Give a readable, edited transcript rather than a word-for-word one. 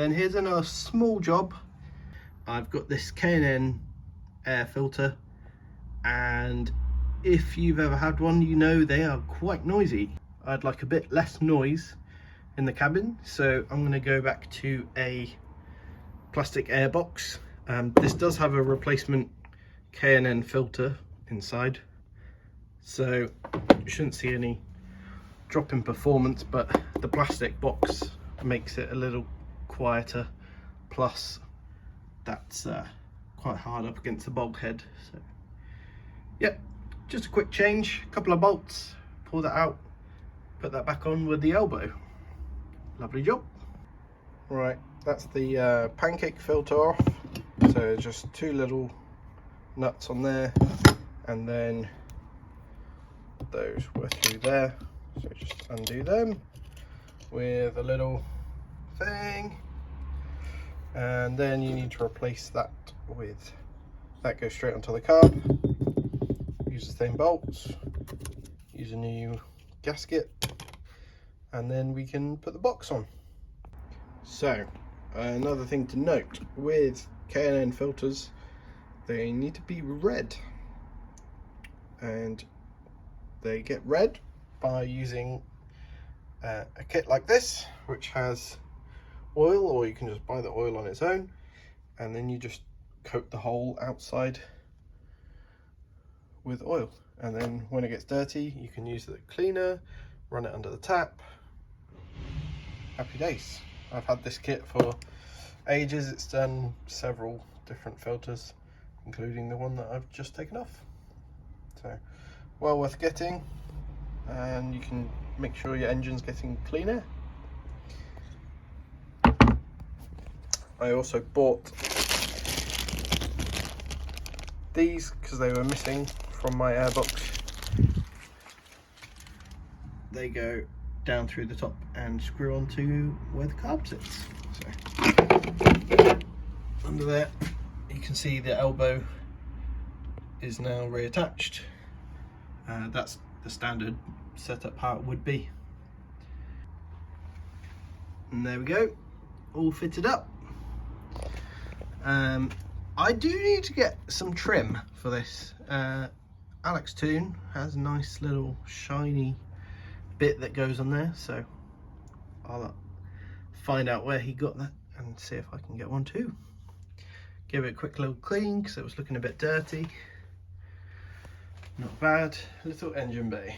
then here's another small job. I've got this K&N air filter, and if you've ever had one, you know they are quite noisy. I'd like a bit less noise in the cabin, so I'm going to go back to a plastic air box. This does have a replacement K&N filter inside, so you shouldn't see any drop in performance, but the plastic box makes it a little quieter, plus that's quite hard up against the bulkhead. So yeah, just a quick change, a couple of bolts, pull that out, put that back on with the elbow. Lovely job. Right, that's the pancake filter off. So just two little nuts on there, and then those were through there, so just undo them with a little thing, and then you need to replace that with, that goes straight onto the carb. Use the same bolts, use a new gasket, and then we can put the box on. So another thing to note with K&N filters, they need to be red, and they get red by using a kit like this, which has oil, or you can just buy the oil on its own, and then you just coat the whole outside with oil, and then when it gets dirty you can use the cleaner, run it under the tap. Happy days. I've had this kit for ages. It's done several different filters, including the one that I've just taken off. So well worth getting, and you can make sure your engine's getting cleaner. I also bought these because they were missing from my airbox. They go down through the top and screw onto where the carb sits. So under there you can see the elbow is now reattached. That's the standard setup how it would be. And there we go, all fitted up. I do need to get some trim for this. Alex Toon has a nice little shiny bit that goes on there, so I'll find out where he got that and see if I can get one too. Give it a quick little clean because it was looking a bit dirty. Not bad. Little engine bay.